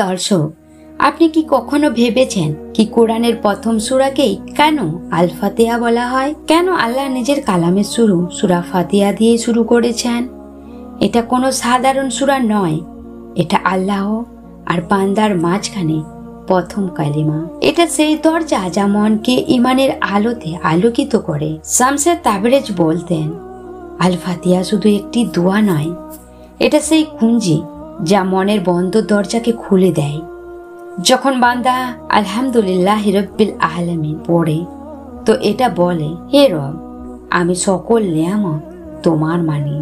দর্শক, আপনি কি কখনো ভেবেছেন কি কোরআনের প্রথম সূরাকেই কেন আল ফাতিহা বলা হয়? কেন আল্লাহ নিজের কালামের শুরু সূরা ফাতিহা দিয়ে শুরু করেছেন? এটা কোনো সাধারণ সূরা নয়, এটা আল্লাহ আর বান্দার মাঝখানে প্রথম কালিমা। এটা সেই দরজা যা মনকে ইমানের আলোতে আলোকিত করে। শামসে তাবরেজ বলতেন, আল ফাতিহা শুধু একটি দোয়া নয়, এটা সেই কুঞ্জি যা মনের বন্ধ দরজাকে খুলে দেয়। যখন বান্দা আলহামদুলিল্লাহ রাব্বিল আলামিন পড়ে, তো এটা বলে, হে রব, আমি সকল নিয়ামত তোমার মানি,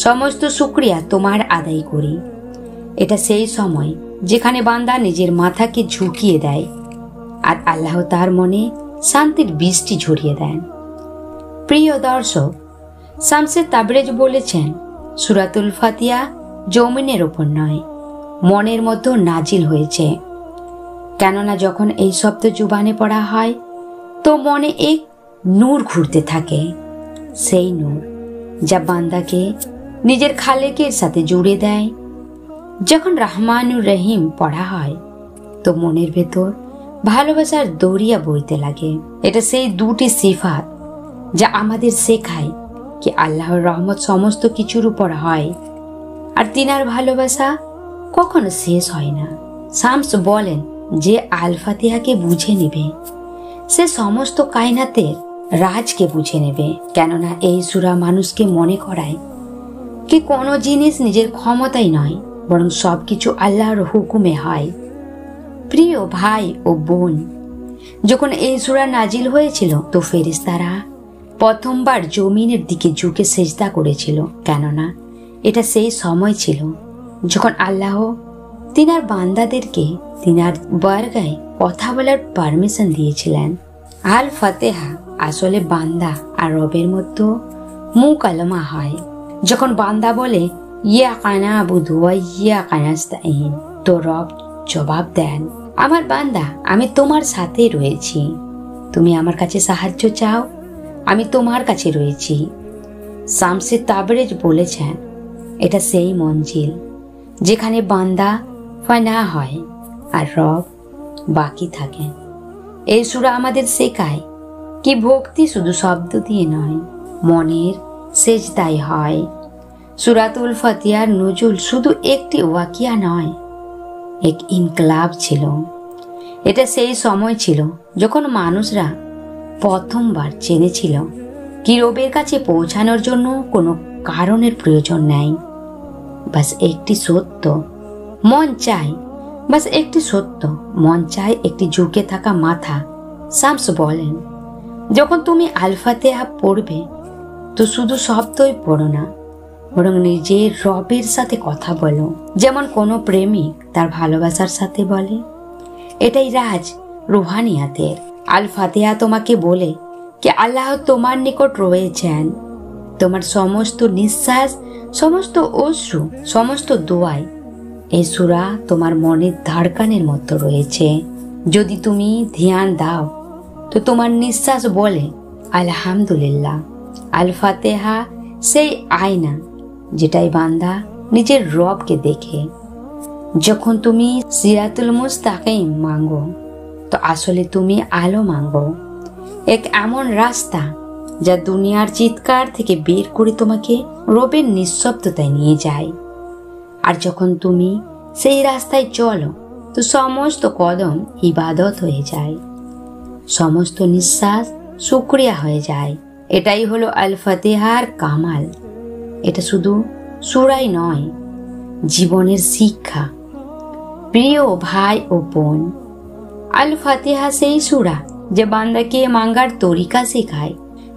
সমস্ত শুকরিয়া তোমার আদায় করি। এটা সেই সময় যেখানে বান্দা নিজের মাথাকে ঝুঁকিয়ে দেয় আর আল্লাহ তার মনে শান্তির বৃষ্টি ঝরিয়ে দেন। প্রিয় দর্শক, শামসে তাবরেজ বলেছেন, সূরাতুল ফাতিহা জমিনের ওপর নয়, মনের মধ্যে নাজিল হয়েছে। কেননা যখন এই শব্দ জুবানে পড়া হয়, তো মনে এক নূর ঘুরতে থাকে, সেই নূর যা বান্দাকে নিজের খালেকের সাথে জুড়ে দেয়। যখন রহমানুর রহিম পড়া হয়, তো মনের ভেতর ভালোবাসার দরিয়া বইতে লাগে। এটা সেই দুটি সিফাত যা আমাদের শেখায় কি আল্লাহর রহমত সমস্ত কিছুর উপর হয় আর তিনার ভালোবাসা কখনো শেষ হয় না। শামস বলেন, যে আল ফাতিহাকে বুঝে নেবে সে সমস্ত কায়নাতের রাজকে বুঝে নেবে। কেননা এই সূরা মানুষকে মনে করায় কি কোনো জিনিস নিজের ক্ষমতায় নয়, বরং সবকিছু আল্লাহর হুকুমে হয়। প্রিয় ভাই ও বোন, যখন এই সূরা নাজিল হয়েছিল, তো ফেরেশতারা প্রথমবার জমিনের দিকে ঝুঁকে সেজদা করেছিল। কেননা এটা সেই সময় ছিল যখন আল্লাহ তিনার বান্দাদেরকে তিনার বারগায় কথা বলার পারমিশন দিয়েছিলেন। আল ফাতিহা আসলে বান্দা আর রবের মধ্যে মুকালামা হয়। যখন বান্দা বলে ইয়াকা না'বুদু ওয়া ইয়াকা নাস্তাঈন, তো রব জবাব দেন, আমার বান্দা, আমি তোমার সাথে রয়েছি। তুমি আমার কাছে সাহায্য চাও, আমি তোমার কাছে রয়েছি। শামসে তাবরেজ বলেছেন, এটা সেই মঞ্জিল যেখানে বান্দা ফানা হয় আর রব বাকি থাকেন। এই সূরা আমাদের শেখায় কি ভক্তি শুধু শব্দ দিয়ে নয়, মনের সেজদায় হয়। সূরাতুল ফাতিহার নজুল শুধু একটি ওয়াকিয়া নয়, এক ইনকলাব ছিল। এটা সেই সময় ছিল যখন মানুষরা প্রথমবার জেনেছিল কি রবের কাছে পৌঁছানোর জন্য কোনো কারণের প্রয়োজন নেই, বাস একটি সত্য মন চায়, বাস একটি সত্য মন চায়, একটি ঝুঁকে থাকা মাথা। শামস বলেন, যখন তুমি আল ফাতিহা পড়বে, তো শুধু শব্দই পড়ো না, বরং নিজের রবের সাথে কথা বলো, যেমন কোনো প্রেমিক তার ভালোবাসার সাথে বলে। এটাই রাজ রুহানিয়াতের। আল ফাতিহা তোমাকে বলে কি আল্লাহ তোমার নিকট রয়েছেন। তোমার সমস্ত নিঃশ্বাস, সমস্ত অশ্রু, সমস্ত দোয়ায় এই সূরা তোমার মনের ধড়কানের মতো রয়েছে। যদি তুমি ধ্যান দাও, তো তোমার নিঃশ্বাস বলে আলহামদুলিল্লাহ। আল ফাতিহা সেই আয়না যেটাই বান্দা নিজের রবকে দেখে। যখন তুমি সিরাতুল মুস্তাকিম মাঙ্গো, তো আসলে তুমি আলো মাঙ্গো, এক এমন রাস্তা যা দুনিয়ার চিৎকার থেকে বের করে তোমাকে রবের নিঃশব্দতায় নিয়ে যায়। আর যখন তুমি সেই রাস্তায় চলো, তো সমস্ত কদম ইবাদত হয়ে যায়, সমস্ত নিঃশ্বাস শুকরিয়া হয়ে যায়। এটাই হলো আল ফাতিহার কামাল। এটা শুধু সূরাই নয়, জীবনের শিক্ষা। প্রিয় ভাই ও বোন, আল ফাতিহা সেই সূরা যে বান্দাকে মাঙ্গার তরিকা শেখায়।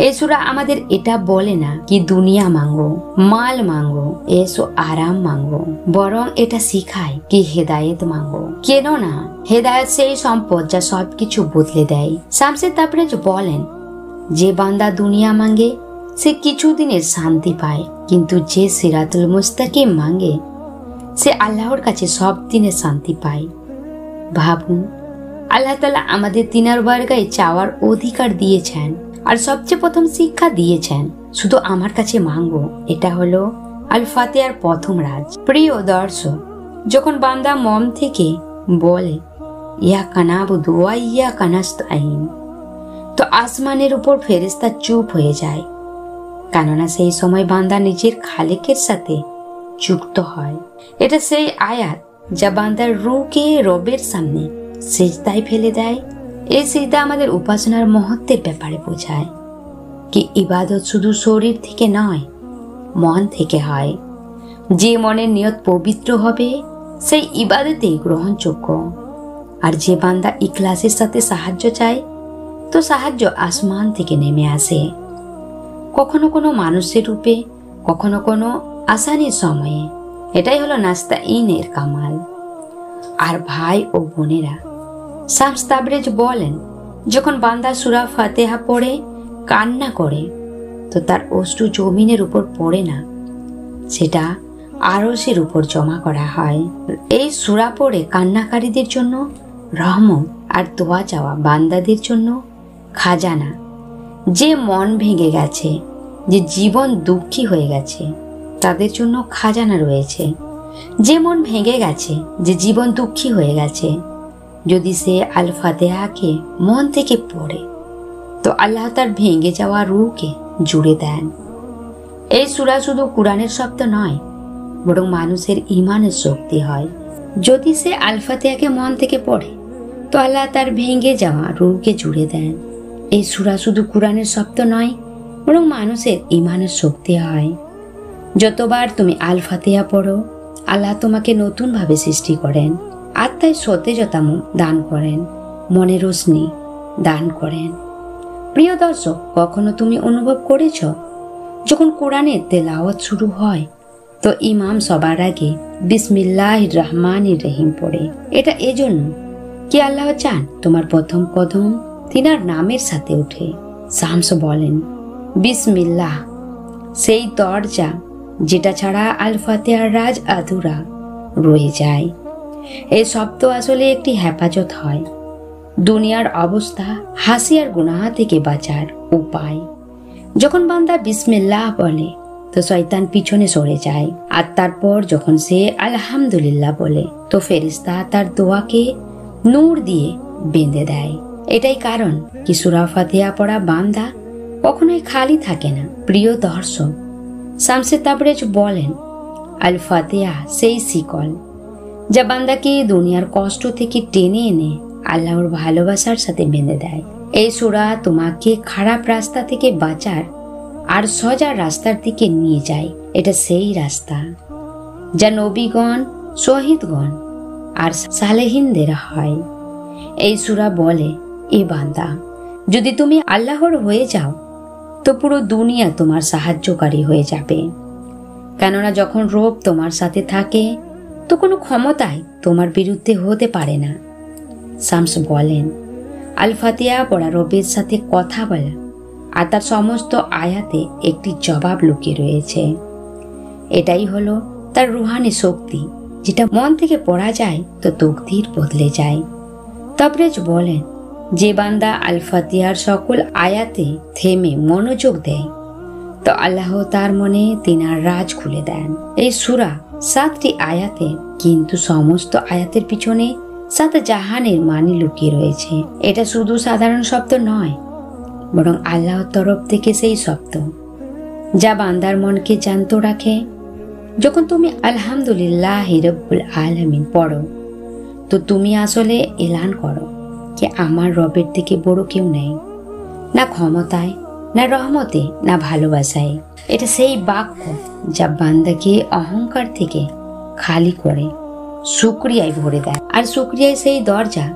এই সূরা আমাদের এটা বলে না কি দুনিয়া মাঙ্গো, মাল মাঙ্গো, এসো আরাম মাঙ্গো, বরং এটা শিখায় কি হেদায়েত মাঙ্গো। কেন না হেদায়েত সেই সম্পদ যা সবকিছু বদলে দেয়। শামসে তাবরেজ বলেন, যে বান্দা দুনিয়া মাঙ্গে সে কিছুদিনের শান্তি পায়, কিন্তু যে সিরাতুল মুস্তাকিম মাঙ্গে সে আল্লাহর কাছে সব দিনের শান্তি পায়। ভাবুন, আল্লাহ তাআলা আমাদের তিনার বারগায় চাওয়ার অধিকার দিয়েছেন আর সবচেয়ে প্রথম শিক্ষা দিয়েছেন শুধু আমার কাছে মাঙ্গো। এটা হলো আল ফাতিহার প্রথম রাজ। প্রিয় দর্শক, যখন বান্দা মন থেকে বলে ইয়াকা নাবুদু ওয়া ইয়াকা নাস্তাইন, তো আসমানের উপর ফেরেশতা চুপ হয়ে যায়, কেননা সেই সময় বান্দা নিজের খালেকের সাথে যুক্ত হয়। এটা সেই আয়াত যা বান্দার রূহকে রবের সামনে সিজদায় ফেলে দেয়। এই সিজদা আমাদের উপাসনার মহত্বের ব্যাপারে বোঝায় কি ইবাদত শুধু শরীর থেকে নয়, মন থেকে হয়। যে মনের নিয়ত পবিত্র হবে সেই ইবাদতেই গ্রহণযোগ্য। আর যে বান্দা ইখলাসের সাথে সাহায্য চায়, তো সাহায্য আসমান থেকে নেমে আসে, কখনো কোনো মানুষের রূপে, কখনো কোনো আসানির সময়ে। এটাই হলো নাস্তাইনের কামাল। আর ভাই ও বোনেরা, শামস তাবরেজ বলেন, যখন বান্দা সূরা ফাতিহা পড়ে কান্না করে, তো তার অশ্রু জমিনের উপর পড়ে না, সেটা আরশের উপর জমা করা হয়। এই সূরা পড়ে কান্নাকারীদের জন্য রহমত আর দোয়া চাওয়া বান্দাদের জন্য খাজানা। যে মন ভেঙে গেছে, যে জীবন দুঃখী হয়ে গেছে, তাদের জন্য খাজানা রয়েছে। যে মন ভেঙে গেছে, যে জীবন দুঃখী হয়ে গেছে, যদি সে আল ফাতিহাকে মন থেকে পড়ে, তো আল্লাহ তার ভেঙে যাওয়া রূহকে জুড়ে দেন। এই সূরা শুধু কোরআনের শব্দ নয়, বরং মানুষের ঈমানের শক্তি হয়। যদি সে আল ফাতিহাকে মন থেকে পড়ে, তো আল্লাহ তার ভেঙে যাওয়া রূহকে জুড়ে দেন। এই সূরা শুধু কোরআনের শব্দ নয়, বরং মানুষের ঈমানের শক্তি হয়। যতবার তুমি আল ফাতিহা পড়ো, আল্লাহ তোমাকে নতুনভাবে সৃষ্টি করেন, আত্মায় সতেজতা দান করেন, মনে রোশনি দান করেন। প্রিয় দর্শক, কখনো তুমি অনুভব করেছ যখন কোরআনের তেলাওয়াত শুরু হয়, তো ইমাম সবার আগে বিসমিল্লাহির রহমানির রহিম পড়ে? এটা এজন্য কি আল্লাহ চান তোমার প্রথম কদম তিনার নামের সাথে উঠে। শামস বলেন, বিসমিল্লাহ সেই দরজা যেটা ছাড়া আল ফাতিহার রাজ আধুরা রয়ে যায়। এই শব্দ আসলে একটি হেফাজত হয়, দুনিয়ার অবস্থা, হাসি আর গুনাহ থেকে বাঁচার উপায়। যখন বান্দা বিসমিল্লাহ বলে, তো শয়তান পিছনে সরে যায়। আর তারপর যখন সে আলহামদুলিল্লাহ বলে, তো ফেরেশতা তার দোয়াকে নূর দিয়ে বেঁধে দেয়। এটাই কারণ কি সূরা ফাতিহা পড়া বান্দা কখনোই খালি থাকে না। প্রিয় দর্শক, শামসে তাবরেজ বলেন, আল ফাতিহা সেই শিকল যা বান্দাকে দুনিয়ার কষ্ট থেকে টেনে এনে আল্লাহর ভালোবাসার সাথে বেঁধে দেয়। এই সূরা তোমাকে খারাপ রাস্তা থেকে বাঁচার আর সোজা রাস্তার দিকে নিয়ে যায়। এটা সেই রাস্তা যা নবীগণ, শহীদগণ আর সালেহিনদের হয়। এই সূরা বলে, এ বান্দা, যদি তুমি আল্লাহর হয়ে যাও, তো পুরো দুনিয়া তোমার সাহায্যকারী হয়ে যাবে। কেননা যখন রব তোমার সাথে থাকে, তো কোনো ক্ষমতাই তোমার বিরুদ্ধে হতে পারে না। শামস বলেন, আল ফাতিহা পড়া রবের সাথে কথা বলা, আর তার সমস্ত আয়াতে একটি জবাব লুকিয়ে রয়েছে। এটাই হলো তার রুহানি শক্তি, যেটা মন থেকে পড়া যায় তো তকদির বদলে যায়। তাবরেজ বলেন, যে বান্দা আল ফাতিহার সকল আয়াতে থেমে মনোযোগ দেয়, তো আল্লাহ তার মনে তিনার রাজ খুলে দেন। এই সূরা 7টি আয়াতে, কিন্তু সমস্ত আয়াতের পিছনে 7 জাহানের মানে লুকিয়ে রয়েছে। এটা শুধু সাধারণ শব্দ নয়, বরং আল্লাহর তরফ থেকে সেই শব্দ যা বান্দার মনকে জান্ত রাখে। যখন তুমি আলহামদুলিল্লাহ রাব্বুল আলামিন পড়ো, তো তুমি আসলে এলান করো যে আমার রবের থেকে বড় কেউ নেই, না ক্ষমতায়, না রহমতে, না ভালোবাসায়। এটা সেই বাক্য যা বান্দাকে অহংকার থেকে খালি করে শুকরিয়ায় ভরে দেয়। আর শুকরিয়ায় সেই দরজা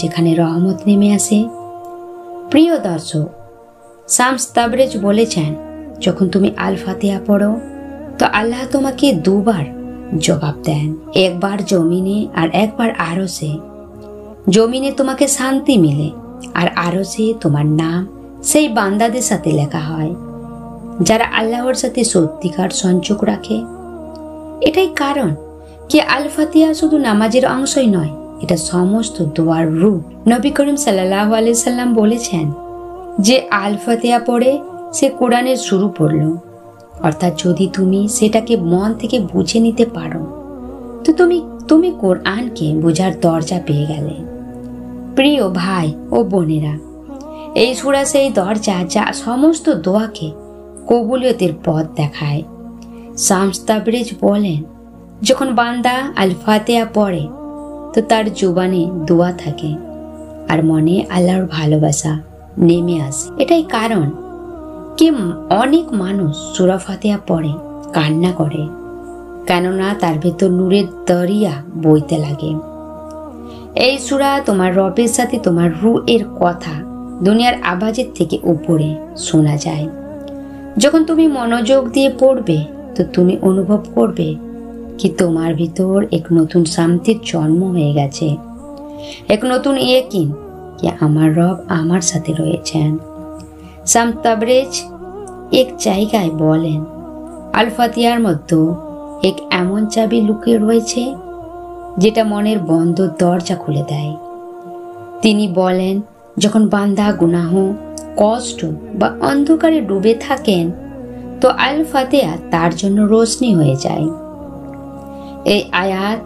যেখানে রহমত নেমে আসে। প্রিয় দর্শক, শামস তাবরেজ বলেছেন, যখন তুমি আল ফাতিহা পড়ো, তো আল্লাহ তোমাকে দুবার জবাব দেন, একবার জমিনে আর একবার আরশে। জমিনে তোমাকে শান্তি মিলে, আর আরশে তোমার নাম সেই বান্দাদের সাথে লেখা হয় যারা আল্লাহর সাথে সত্যিকার সংযোগ রাখে। এটাই কারণ কি আল ফাতিহা শুধু নামাজের অংশই নয়, এটা সমস্ত দোয়ার রূপ। নবী করিম সাল্লাল্লাহু আলাইহি সাল্লাম বলেছেন, যে আল ফাতিহা পড়ে সে কোরআনের শুরু পড়ল। অর্থাৎ যদি তুমি সেটাকে মন থেকে বুঝে নিতে পারো, তো তুমি তুমি কোরআনকে বোঝার দরজা পেয়ে গেলে। প্রিয় ভাই ও বোনেরা, এই সূরা সেই দরজা যা সমস্ত দোয়াকে কবুলিয়তের পথ দেখায়। শামস তাবরিজ বলেন, যখন বান্দা আল ফাতিহা পড়ে তো তার জুবানে দোয়া থাকে আর মনে আল্লাহর ভালোবাসা নেমে আসে। এটাই কারণ কি অনেক মানুষ সূরা ফাতিহা পড়ে কান্না করে, কেননা তার ভেতর নূরের দরিয়া বইতে লাগে। এই সূরা তোমার রবের সাথে তোমার রূহ এর কথা দুনিয়ার আওয়াজের থেকে উপরে শোনা যায়। যখন তুমি মনোযোগ দিয়ে পড়বে তো তুমি অনুভব করবে কি তোমার ভিতর এক নতুন শান্তির জন্ম হয়ে গেছে, এক নতুন ইয়াকিন কি আমার রব আমার সাথে রয়েছেন। শামস তাবরিজ এক জায়গায় বলেন, আল ফাতিহার মধ্যে এক এমন চাবি লুকিয়ে রয়েছে যেটা মনের বন্ধ দরজা খুলে দেয়। তিনি বলেন, যখন বান্দা গুনাহ, কষ্ট বা অন্ধকারে ডুবে থাকেন তো আল ফাতিহা তার জন্য রোশনি হয়ে যায়। এই আয়াত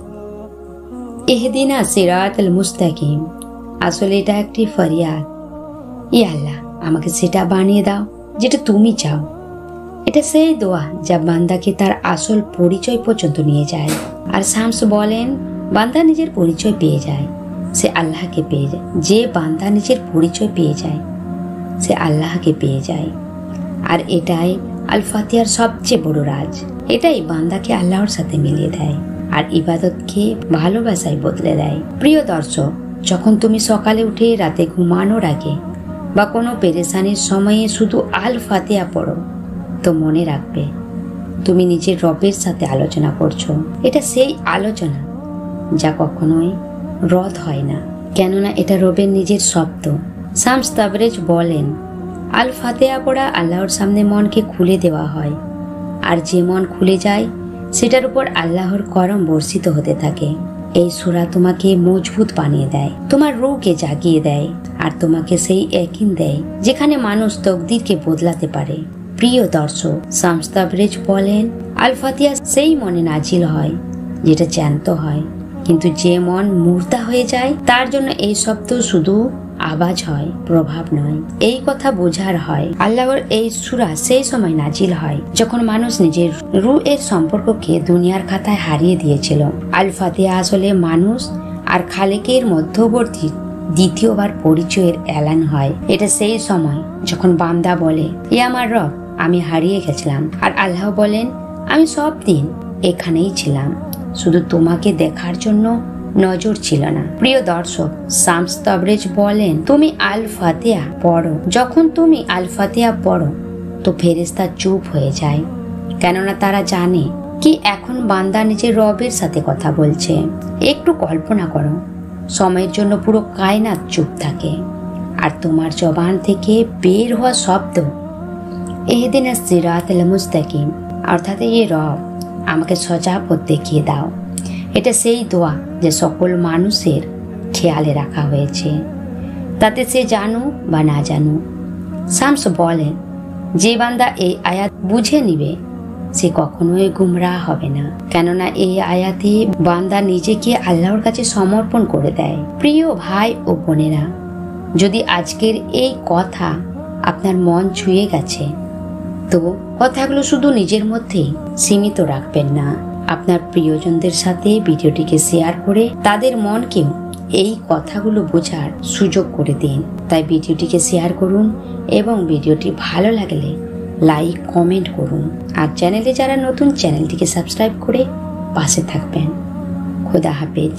ইহদিনা সিরাতাল মুস্তাকিম, আসলে এটা একটি ফরিয়াদ, ইয়া আল্লাহ আমাকে সেটা বানিয়ে দাও যেটা তুমি চাও। এটা সেই দোয়া যা বান্দাকে তার আসল পরিচয় পর্যন্ত নিয়ে যায়। আর শামস বলেন, বান্দা নিজের পরিচয় পেয়ে যায়, সে আল্লাহকে পেয়ে যায়। যে বান্দা নিজের পরিচয় পেয়ে যায় সে আল্লাহকে পেয়ে যায়। আর এটাই আল ফাতিহার সবচেয়ে বড় রাজ। এটাই বান্দাকে আল্লাহর সাথে মিলিয়ে দেয় আর ইবাদতকে ভালোবাসায় বদলে দেয়। প্রিয় দর্শক, যখন তুমি সকালে উঠে রাতে ঘুমানোর আগে বা কোনো পেরেশানির সময়ে শুধু আল ফাতিহা পড়ো তো মনে রাখবে তুমি নিজের রবের সাথে আলোচনা করছো। এটা সেই আলোচনা যা কখনোই রদ হয় না, কেননা এটা রবের নিজের শব্দ। শামস তাবরিজ বলেন, আল ফাতিহা পড়া আল্লাহর সামনে মনকে খুলে দেওয়া হয়, আর যে মন খুলে যায় সেটার উপর আল্লাহর করম বর্ষিত হতে থাকে। এই সূরা তোমাকে মজবুত বানিয়ে দেয়, তোমার রূহকে জাগিয়ে দেয় আর তোমাকে সেই ইয়াকিন দেয় যেখানে মানুষ তকদিরকে বদলাতে পারে। প্রিয় দর্শক, শামস তাবরিজ বলেন, আল ফাতিহা সেই মনে নাজিল হয় যেটা জ্যান্ত হয়, কিন্তু যে মন মুর্দা হয়ে যায় তার জন্য এই শব্দ শুধু আওয়াজ হয়, প্রভাব নয়। এই কথা বোঝার হয় আল্লাহর এই সূরা সেই সময় নাজিল হয় যখন মানুষ নিজের রূহ এর সম্পর্ককে দুনিয়ার খাতায় হারিয়ে দিয়েছিল। আল ফাতিহা আসলে মানুষ আর খালেকের মধ্যবর্তী দ্বিতীয়বার পরিচয়ের এলান হয়। এটা সেই সময় যখন বান্দা বলে, এ আমার রব, আমি হারিয়ে গেছিলাম। আর আল্লাহ বলেন, আমি সব দিন এখানেই ছিলাম, শুধু তোমাকে দেখার জন্য নজর ছিল না। প্রিয় দর্শক, শামস তাবরিজ বলেন, তুমি আল ফাতিহা পড়ো। যখন তুমি আল ফাতিহা পড়ো তো ফেরেশতা চুপ হয়ে যায়, কেননা তারা জানে কি এখন বান্দা নিজের রবের সাথে কথা বলছে। একটু কল্পনা করো, সময়ের জন্য পুরো কায়নাত চুপ থাকে আর তোমার জবান থেকে বের হওয়া শব্দ ইহদিনাস সিরাতাল মুস্তাকিম, অর্থাৎ এই রব আমাকে সোজা পথ দেখিয়ে দাও। এটা সেই দোয়া যে সকল মানুষের খেয়ালে রাখা হয়েছে, তাতে সে জানুক বা না জানুক। শামস বলেন, যে বান্দা এই আয়াত বুঝে নিবে সে কখনোই গুমরাহ হবে না, কেননা এই আয়াতে বান্দা নিজেকে আল্লাহর কাছে সমর্পণ করে দেয়। প্রিয় ভাই ও বোনেরা, যদি আজকের এই কথা আপনার মন ছুঁয়ে গেছে তো কথাগুলো শুধু নিজের মধ্যেই সীমিত রাখবেন না, আপনার প্রিয়জনদের সাথে ভিডিওটিকে শেয়ার করে তাদের মনকেও এই কথাগুলো বোঝার সুযোগ করে দিন। তাই ভিডিওটিকে শেয়ার করুন এবং ভিডিওটি ভালো লাগলে লাইক কমেন্ট করুন। আর চ্যানেলে যারা নতুন, চ্যানেলটিকে সাবস্ক্রাইব করে পাশে থাকবেন। খোদা হাফেজ।